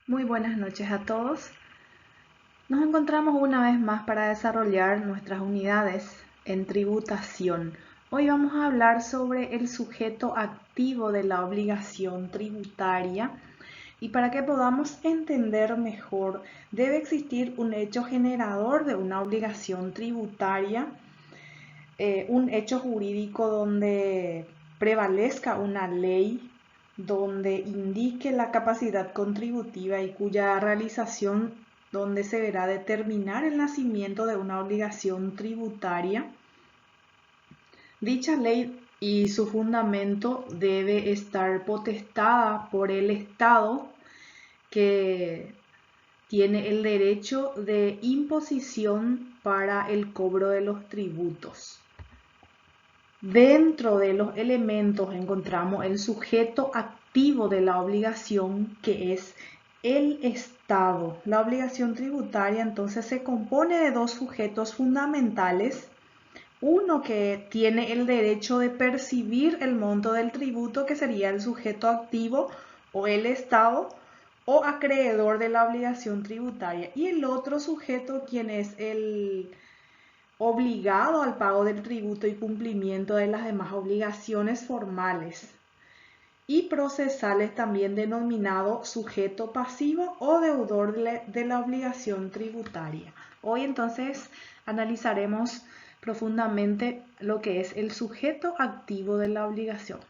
Muy buenas noches a todos. Nos encontramos una vez más para desarrollar nuestras unidades en tributación. Hoy vamos a hablar sobre el sujeto activo de la obligación tributaria y para que podamos entender mejor, debe existir un hecho generador de una obligación tributaria, un hecho jurídico donde prevalezca una ley, donde indique la capacidad contributiva y cuya realización donde se verá determinar el nacimiento de una obligación tributaria. Dicha ley y su fundamento debe estar potestada por el Estado, que tiene el derecho de imposición para el cobro de los tributos. Dentro de los elementos encontramos el sujeto activo de la obligación, que es el Estado. La obligación tributaria entonces se compone de dos sujetos fundamentales. Uno que tiene el derecho de percibir el monto del tributo, que sería el sujeto activo o el Estado o acreedor de la obligación tributaria. Y el otro sujeto, quien es el obligado al pago del tributo y cumplimiento de las demás obligaciones formales y procesales, también denominado sujeto pasivo o deudor de la obligación tributaria. Hoy entonces analizaremos profundamente lo que es el sujeto activo de la obligación.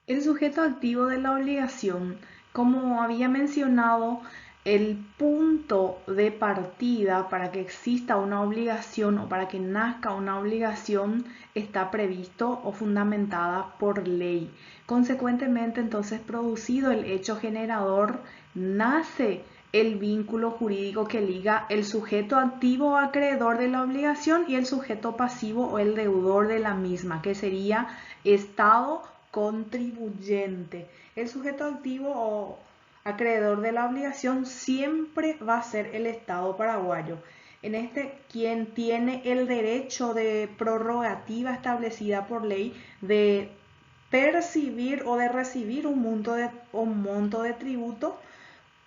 El sujeto activo de la obligación, como había mencionado, el punto de partida para que exista una obligación o para que nazca una obligación está previsto o fundamentada por ley. Consecuentemente, entonces, producido el hecho generador, nace el vínculo jurídico que liga el sujeto activo o acreedor de la obligación y el sujeto pasivo o el deudor de la misma, que sería Estado contribuyente. El sujeto activo o acreedor de la obligación siempre va a ser el Estado paraguayo. En este, quien tiene el derecho de prorrogativa establecida por ley de percibir o de recibir un monto de tributo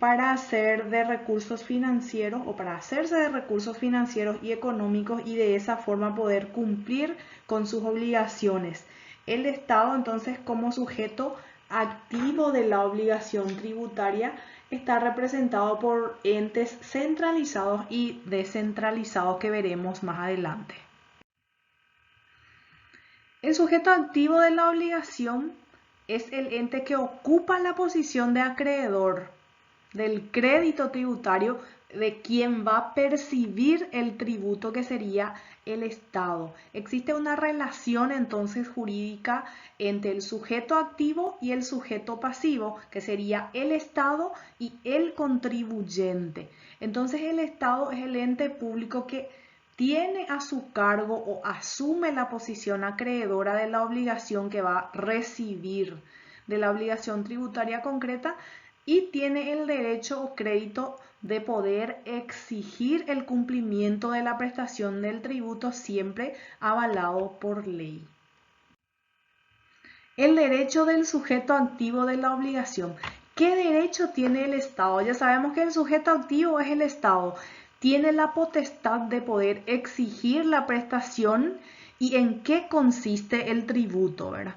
para hacer de recursos financieros o para hacerse de recursos financieros y económicos y de esa forma poder cumplir con sus obligaciones. El Estado, entonces, como sujeto activo de la obligación tributaria, está representado por entes centralizados y descentralizados que veremos más adelante. El sujeto activo de la obligación es el ente que ocupa la posición de acreedor del crédito tributario de quien va a percibir el tributo, que sería el Estado. Existe una relación entonces jurídica entre el sujeto activo y el sujeto pasivo, que sería el Estado y el contribuyente. Entonces el Estado es el ente público que tiene a su cargo o asume la posición acreedora de la obligación que va a recibir, de la obligación tributaria concreta, y tiene el derecho o crédito de poder exigir el cumplimiento de la prestación del tributo, siempre avalado por ley. El derecho del sujeto activo de la obligación. ¿Qué derecho tiene el Estado? Ya sabemos que el sujeto activo es el Estado. Tiene la potestad de poder exigir la prestación y en qué consiste el tributo, ¿verdad?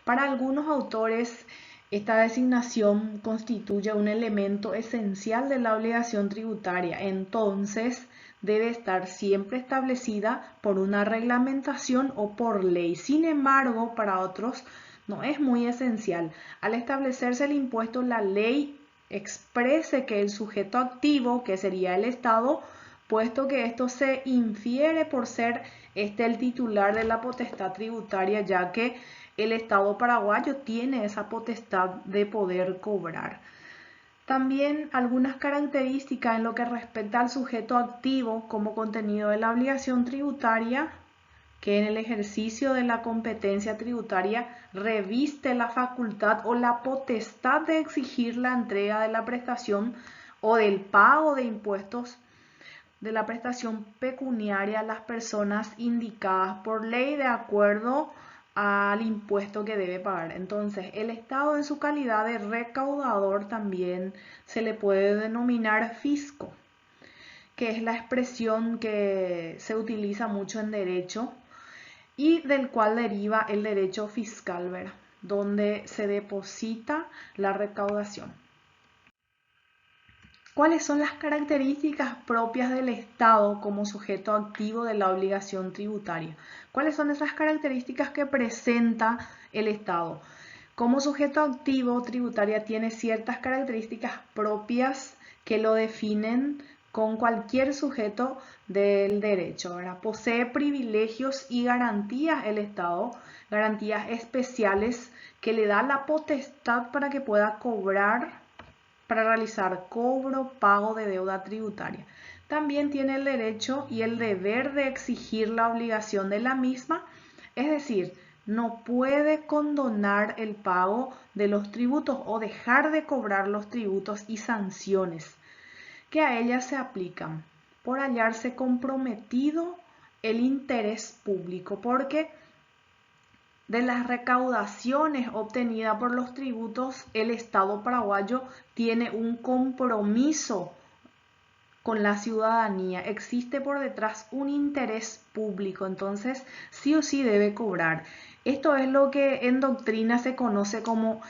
Para algunos autores, esta designación constituye un elemento esencial de la obligación tributaria. Entonces, debe estar siempre establecida por una reglamentación o por ley. Sin embargo, para otros no es muy esencial. Al establecerse el impuesto, la ley exprese que el sujeto activo, que sería el Estado, puesto que esto se infiere por ser el titular de la potestad tributaria, ya que el Estado paraguayo tiene esa potestad de poder cobrar. También algunas características en lo que respecta al sujeto activo como contenido de la obligación tributaria, que en el ejercicio de la competencia tributaria reviste la facultad o la potestad de exigir la entrega de la prestación o del pago de impuestos de la prestación pecuniaria a las personas indicadas por ley de acuerdo al impuesto que debe pagar. Entonces, el Estado en su calidad de recaudador también se le puede denominar fisco, que es la expresión que se utiliza mucho en derecho y del cual deriva el derecho fiscal, ¿verdad? Donde se deposita la recaudación. ¿Cuáles son las características propias del Estado como sujeto activo de la obligación tributaria? ¿Cuáles son esas características que presenta el Estado? Como sujeto activo tributaria tiene ciertas características propias que lo definen con cualquier sujeto del derecho, ¿verdad? Posee privilegios y garantías el Estado, garantías especiales que le da la potestad para que pueda cobrar, para realizar cobro, pago de deuda tributaria. También tiene el derecho y el deber de exigir la obligación de la misma, es decir, no puede condonar el pago de los tributos o dejar de cobrar los tributos y sanciones que a ella se aplican por hallarse comprometido el interés público, porque de las recaudaciones obtenidas por los tributos, el Estado paraguayo tiene un compromiso con la ciudadanía. Existe por detrás un interés público, entonces sí o sí debe cobrar. Esto es lo que en doctrina se conoce como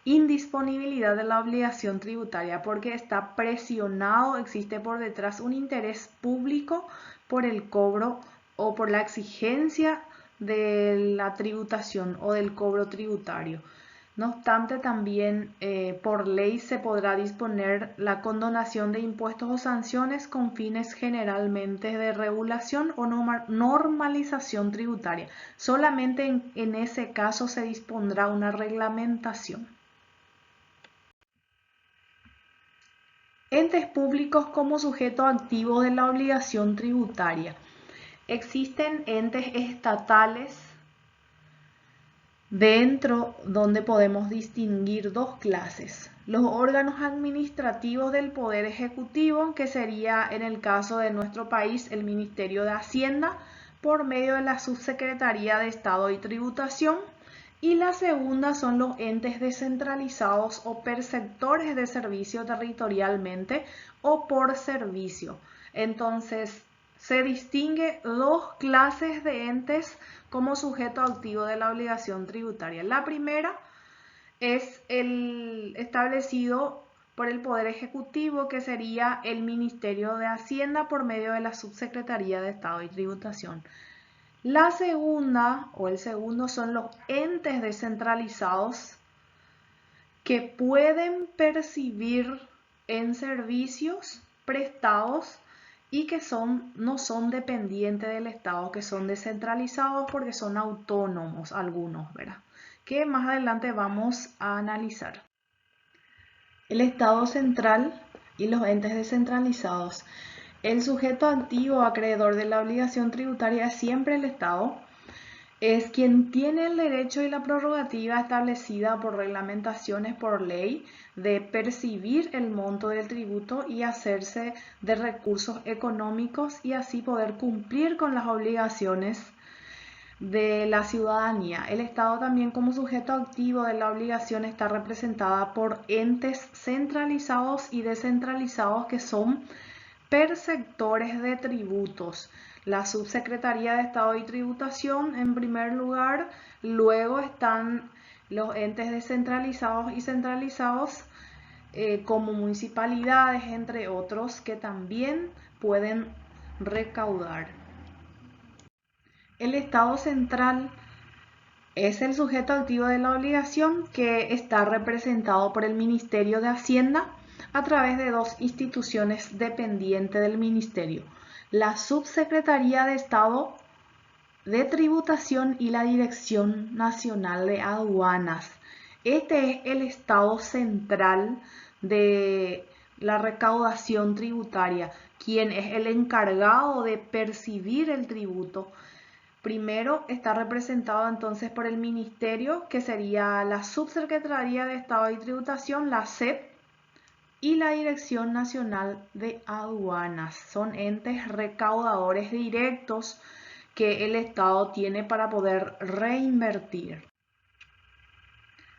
indisponibilidad de la obligación tributaria, porque está presionado, existe por detrás un interés público por el cobro o por la exigencia de la tributación o del cobro tributario. No obstante, también por ley se podrá disponer la condonación de impuestos o sanciones con fines generalmente de regulación o normalización tributaria. Solamente en ese caso se dispondrá una reglamentación. Entes públicos como sujeto activo de la obligación tributaria. Existen entes estatales dentro donde podemos distinguir dos clases. Los órganos administrativos del Poder Ejecutivo, que sería en el caso de nuestro país el Ministerio de Hacienda, por medio de la Subsecretaría de Estado y Tributación. Y la segunda son los entes descentralizados o perceptores de servicio territorialmente o por servicio. Entonces, se distingue dos clases de entes como sujeto activo de la obligación tributaria. La primera es el establecido por el Poder Ejecutivo, que sería el Ministerio de Hacienda por medio de la Subsecretaría de Estado y Tributación. La segunda o el segundo son los entes descentralizados que pueden percibir en servicios prestados y que no son dependientes del Estado, que son descentralizados porque son autónomos algunos, ¿verdad? Que más adelante vamos a analizar. El Estado central y los entes descentralizados. El sujeto activo acreedor de la obligación tributaria es siempre el Estado. Es quien tiene el derecho y la prerrogativa establecida por reglamentaciones por ley de percibir el monto del tributo y hacerse de recursos económicos y así poder cumplir con las obligaciones de la ciudadanía. El Estado también como sujeto activo de la obligación está representada por entes centralizados y descentralizados que son perceptores de tributos. La Subsecretaría de Estado y Tributación en primer lugar, luego están los entes descentralizados y centralizados como municipalidades, entre otros, que también pueden recaudar. El Estado central es el sujeto activo de la obligación que está representado por el Ministerio de Hacienda a través de dos instituciones dependientes del Ministerio, la Subsecretaría de Estado de Tributación y la Dirección Nacional de Aduanas. Este es el Estado central de la recaudación tributaria, quien es el encargado de percibir el tributo. Primero está representado entonces por el Ministerio, que sería la Subsecretaría de Estado y Tributación, la SEP, y la Dirección Nacional de Aduanas. Son entes recaudadores directos que el Estado tiene para poder reinvertir.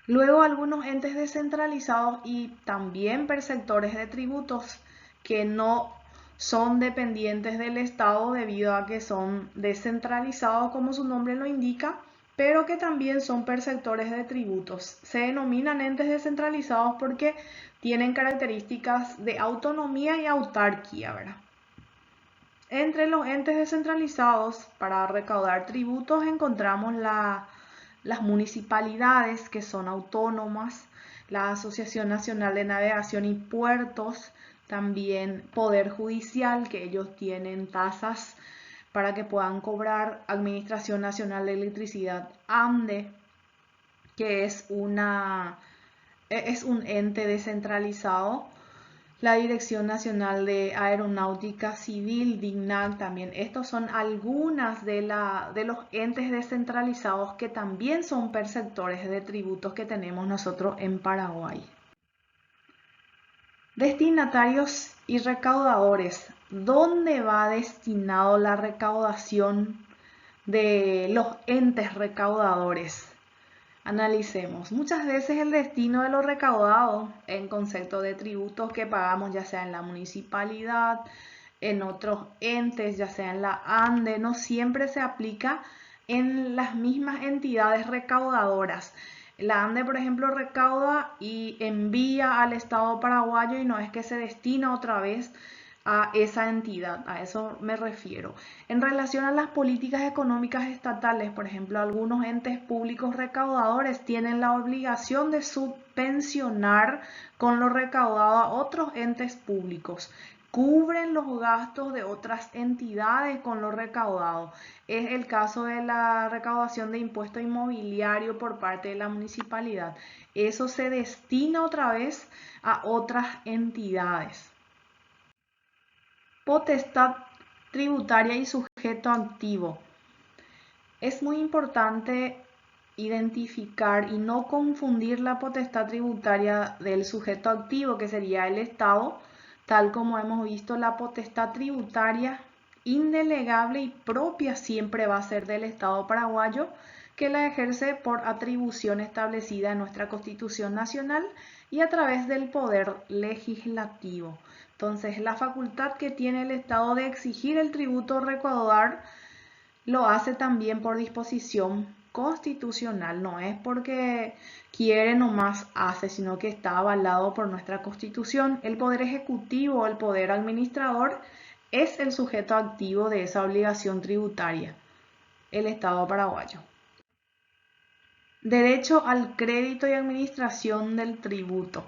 Luego algunos entes descentralizados y también perceptores de tributos que no son dependientes del Estado debido a que son descentralizados como su nombre lo indica, pero que también son perceptores de tributos. Se denominan entes descentralizados porque tienen características de autonomía y autarquía, ¿verdad? Entre los entes descentralizados para recaudar tributos encontramos las municipalidades, que son autónomas, la Asociación Nacional de Navegación y Puertos, también Poder Judicial, que ellos tienen tasas para que puedan cobrar, Administración Nacional de Electricidad, ANDE, que es un ente descentralizado, la Dirección Nacional de Aeronáutica Civil, DINAC también. Estos son algunas de los entes descentralizados que también son perceptores de tributos que tenemos nosotros en Paraguay. Destinatarios y recaudadores. ¿Dónde va destinado la recaudación de los entes recaudadores? Analicemos. Muchas veces el destino de lo recaudado en concepto de tributos que pagamos, ya sea en la municipalidad, en otros entes, ya sea en la ANDE, no siempre se aplica en las mismas entidades recaudadoras. La ANDE, por ejemplo, recauda y envía al Estado paraguayo y no es que se destina otra vez a esa entidad, a eso me refiero. En relación a las políticas económicas estatales, por ejemplo, algunos entes públicos recaudadores tienen la obligación de subvencionar con lo recaudado a otros entes públicos. Cubren los gastos de otras entidades con lo recaudado. Es el caso de la recaudación de impuesto inmobiliario por parte de la municipalidad. Eso se destina otra vez a otras entidades. Potestad tributaria y sujeto activo. Es muy importante identificar y no confundir la potestad tributaria del sujeto activo, que sería el Estado, tal como hemos visto. La potestad tributaria indelegable y propia siempre va a ser del Estado paraguayo, que la ejerce por atribución establecida en nuestra Constitución Nacional y a través del poder legislativo. Entonces, la facultad que tiene el Estado de exigir el tributo recaudar lo hace también por disposición constitucional, no es porque quiere nomás hace, sino que está avalado por nuestra Constitución. El Poder Ejecutivo, el Poder Administrador, es el sujeto activo de esa obligación tributaria, el Estado paraguayo. Derecho al crédito y administración del tributo.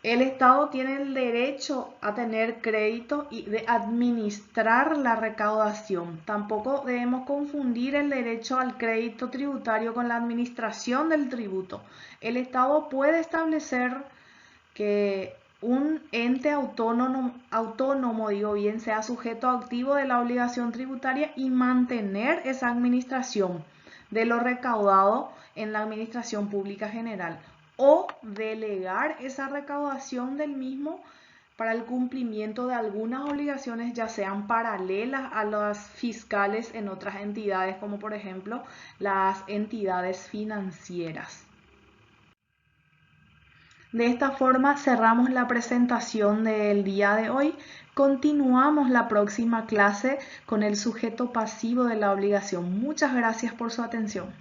El Estado tiene el derecho a tener crédito y de administrar la recaudación. Tampoco debemos confundir el derecho al crédito tributario con la administración del tributo. El Estado puede establecer que un ente autónomo, digo bien, sea sujeto activo de la obligación tributaria y mantener esa administración de lo recaudado en la administración pública general, o delegar esa recaudación del mismo para el cumplimiento de algunas obligaciones, ya sean paralelas a las fiscales en otras entidades, como por ejemplo las entidades financieras. De esta forma cerramos la presentación del día de hoy. Continuamos la próxima clase con el sujeto pasivo de la obligación. Muchas gracias por su atención.